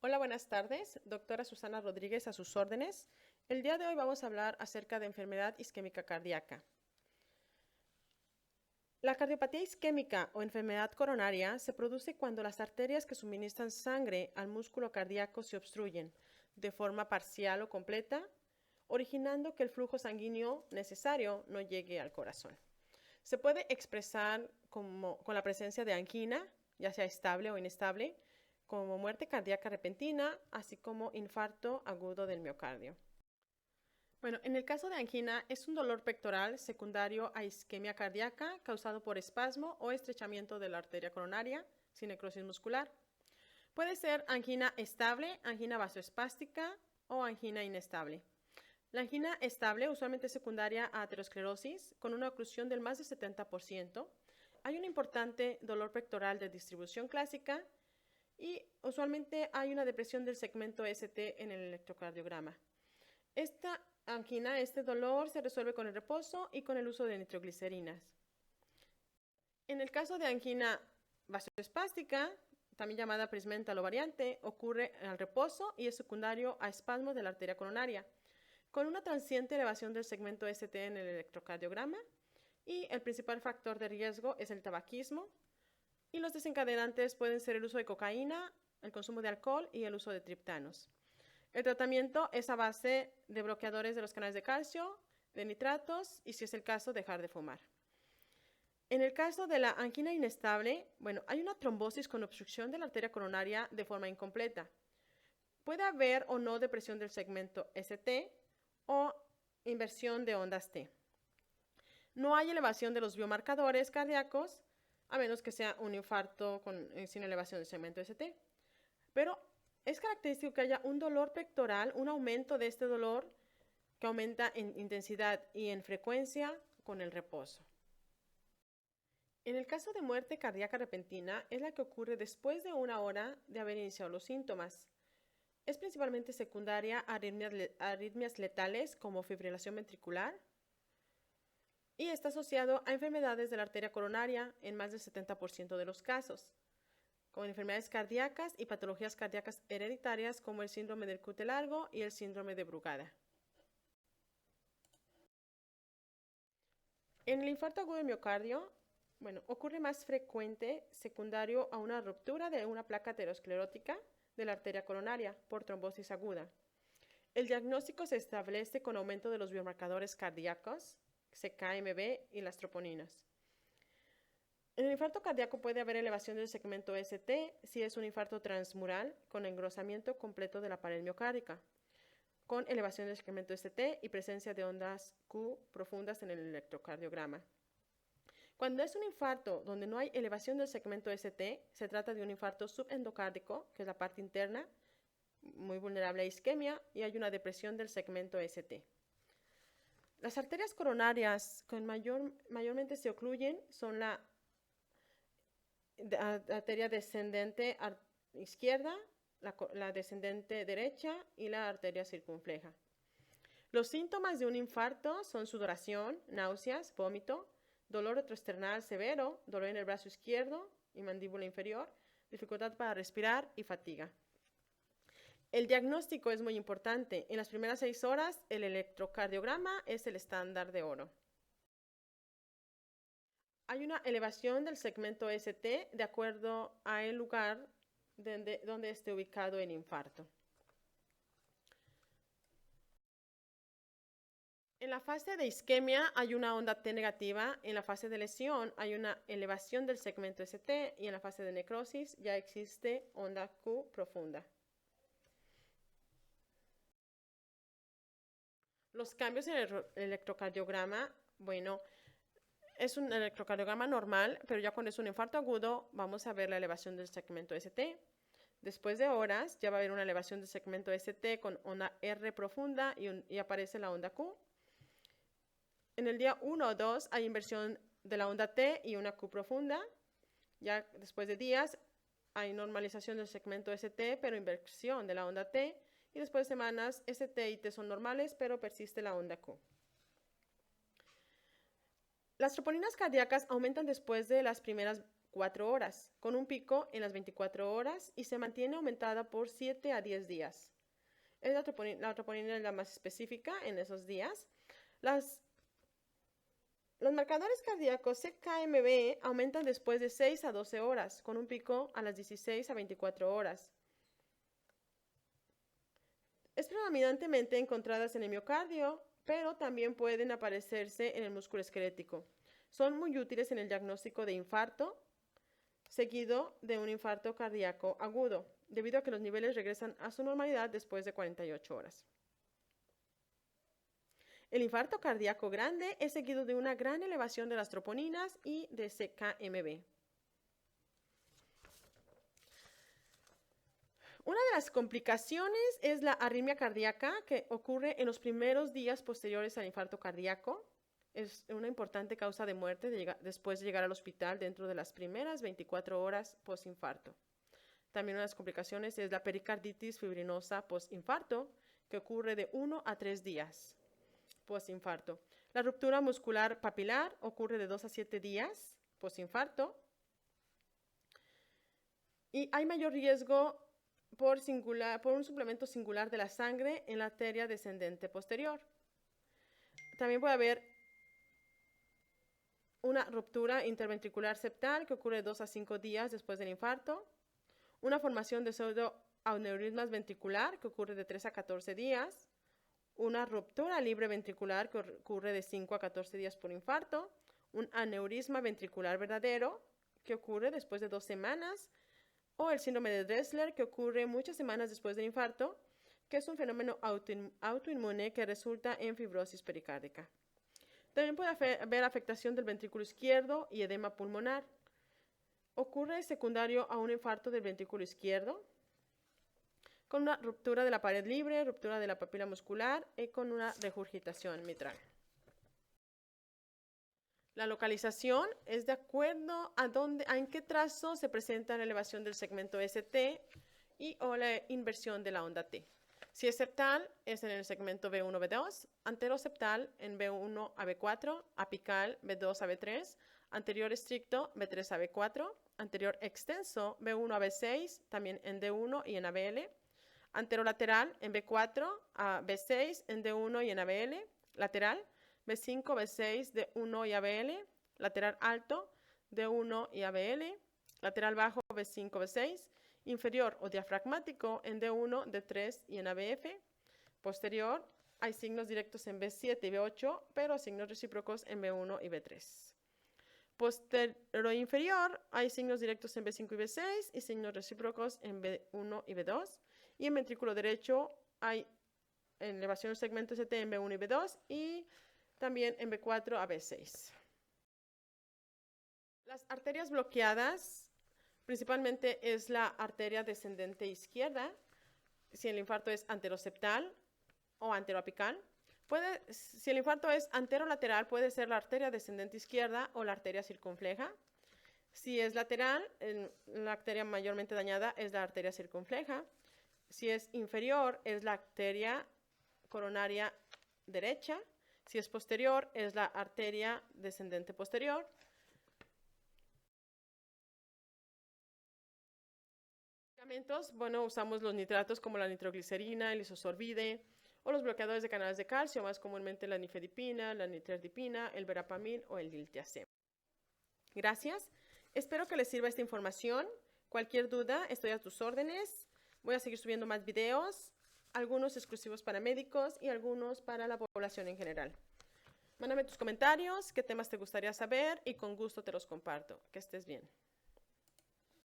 Hola, buenas tardes. Doctora Susana Rodríguez, a sus órdenes. El día de hoy vamos a hablar acerca de enfermedad isquémica cardíaca. La cardiopatía isquémica o enfermedad coronaria se produce cuando las arterias que suministran sangre al músculo cardíaco se obstruyen de forma parcial o completa, originando que el flujo sanguíneo necesario no llegue al corazón. Se puede expresar con la presencia de angina, ya sea estable o inestable, como muerte cardíaca repentina, así como infarto agudo del miocardio. Bueno, en el caso de angina, es un dolor pectoral secundario a isquemia cardíaca causado por espasmo o estrechamiento de la arteria coronaria sin necrosis muscular. Puede ser angina estable, angina vasoespástica o angina inestable. La angina estable usualmente es secundaria a aterosclerosis con una oclusión del más de 70%. Hay un importante dolor pectoral de distribución clásica y usualmente hay una depresión del segmento ST en el electrocardiograma. Esta angina, este dolor se resuelve con el reposo y con el uso de nitroglicerinas. En el caso de angina vasoespástica, también llamada prismental o variante, ocurre al reposo y es secundario a espasmos de la arteria coronaria, con una transiente elevación del segmento ST en el electrocardiograma, y el principal factor de riesgo es el tabaquismo, y los desencadenantes pueden ser el uso de cocaína, el consumo de alcohol y el uso de triptanos. El tratamiento es a base de bloqueadores de los canales de calcio, de nitratos y, si es el caso, dejar de fumar. En el caso de la angina inestable, hay una trombosis con obstrucción de la arteria coronaria de forma incompleta. Puede haber o no depresión del segmento ST o inversión de ondas T. No hay elevación de los biomarcadores cardíacos, a menos que sea un infarto sin elevación del segmento ST. Pero es característico que haya un dolor pectoral, un aumento de este dolor que aumenta en intensidad y en frecuencia con el reposo. En el caso de muerte cardíaca repentina, es la que ocurre después de 1 hora de haber iniciado los síntomas. Es principalmente secundaria a arritmias letales como fibrilación ventricular y está asociado a enfermedades de la arteria coronaria en más del 70% de los casos, con enfermedades cardíacas y patologías cardíacas hereditarias como el síndrome del QT largo y el síndrome de Brugada. En el infarto agudo del miocardio, ocurre más frecuente secundario a una ruptura de una placa aterosclerótica de la arteria coronaria por trombosis aguda. El diagnóstico se establece con aumento de los biomarcadores cardíacos, CK-MB y las troponinas. En el infarto cardíaco puede haber elevación del segmento ST si es un infarto transmural con engrosamiento completo de la pared miocárdica, con elevación del segmento ST y presencia de ondas Q profundas en el electrocardiograma. Cuando es un infarto donde no hay elevación del segmento ST, se trata de un infarto subendocárdico, que es la parte interna, muy vulnerable a isquemia, y hay una depresión del segmento ST. Las arterias coronarias que mayormente se ocluyen son la arteria descendente izquierda, la descendente derecha y la arteria circunfleja. Los síntomas de un infarto son sudoración, náuseas, vómito, dolor retroesternal severo, dolor en el brazo izquierdo y mandíbula inferior, dificultad para respirar y fatiga. El diagnóstico es muy importante. En las primeras 6 horas, el electrocardiograma es el estándar de oro. Hay una elevación del segmento ST de acuerdo al lugar donde esté ubicado el infarto. En la fase de isquemia hay una onda T negativa, en la fase de lesión hay una elevación del segmento ST y en la fase de necrosis ya existe onda Q profunda. Los cambios en el electrocardiograma, es un electrocardiograma normal, pero ya cuando es un infarto agudo vamos a ver la elevación del segmento ST. Después de horas ya va a haber una elevación del segmento ST con onda R profunda y aparece la onda Q. En el día 1 o 2 hay inversión de la onda T y una Q profunda. Ya después de días hay normalización del segmento ST, pero inversión de la onda T. Y después de semanas, ST y T son normales, pero persiste la onda Q. Las troponinas cardíacas aumentan después de las primeras 4 horas, con un pico en las 24 horas y se mantiene aumentada por 7 a 10 días. La troponina es la más específica en esos días. Los marcadores cardíacos CKMB aumentan después de 6 a 12 horas, con un pico a las 16 a 24 horas. Es predominantemente encontradas en el miocardio, pero también pueden aparecerse en el músculo esquelético. Son muy útiles en el diagnóstico de infarto, seguido de un infarto cardíaco agudo, debido a que los niveles regresan a su normalidad después de 48 horas. El infarto cardíaco grande es seguido de una gran elevación de las troponinas y de CKMB. Una de las complicaciones es la arritmia cardíaca que ocurre en los primeros días posteriores al infarto cardíaco. Es una importante causa de muerte después de llegar al hospital dentro de las primeras 24 horas postinfarto. También una de las complicaciones es la pericarditis fibrinosa postinfarto, que ocurre de 1 a 3 días postinfarto. La ruptura muscular papilar ocurre de 2 a 7 días postinfarto. Y hay mayor riesgo por un suplemento singular de la sangre en la arteria descendente posterior. También puede haber una ruptura interventricular septal que ocurre 2 a 5 días después del infarto. Una formación de pseudoaneurismas ventricular que ocurre de 3 a 14 días. Una ruptura libre ventricular que ocurre de 5 a 14 días por infarto. Un aneurisma ventricular verdadero que ocurre después de 2 semanas. O el síndrome de Dressler, que ocurre muchas semanas después del infarto, que es un fenómeno autoinmune que resulta en fibrosis pericárdica. También puede haber afectación del ventrículo izquierdo y edema pulmonar. Ocurre secundario a un infarto del ventrículo izquierdo, con una ruptura de la pared libre, ruptura de la papila muscular y con una regurgitación mitral. La localización es de acuerdo a en qué trazo se presenta la elevación del segmento ST o la inversión de la onda T. Si es septal, es en el segmento B1-B2, anteroseptal en B1 a B4, apical B2 a B3, anterior estricto B3 a B4, anterior extenso B1 a B6, también en D1 y en ABL, anterolateral en B4 a B6, en D1 y en ABL, lateral B5, B6, D1 y ABL, lateral alto, D1 y ABL, lateral bajo, B5, B6, inferior o diafragmático en D1, D3 y en ABF, posterior, hay signos directos en B7 y B8, pero signos recíprocos en B1 y B3. Posterior inferior, hay signos directos en B5 y B6 y signos recíprocos en B1 y B2, y en ventrículo derecho hay elevación del segmento ST en B1 y B2 y también en B4 a B6. Las arterias bloqueadas, principalmente es la arteria descendente izquierda, si el infarto es anteroseptal o anteroapical. Si el infarto es anterolateral, puede ser la arteria descendente izquierda o la arteria circunfleja. Si es lateral, la arteria mayormente dañada es la arteria circunfleja. Si es inferior, es la arteria coronaria derecha. Si es posterior, es la arteria descendente posterior. Medicamentos, bueno, usamos los nitratos como la nitroglicerina, el isosorbide, o los bloqueadores de canales de calcio, más comúnmente la nifedipina, la niterdipina, el verapamil o el diltiazem. Gracias. Espero que les sirva esta información. Cualquier duda, estoy a tus órdenes. Voy a seguir subiendo más videos, algunos exclusivos para médicos y algunos para la población en general. Mándame tus comentarios, qué temas te gustaría saber y con gusto te los comparto. Que estés bien.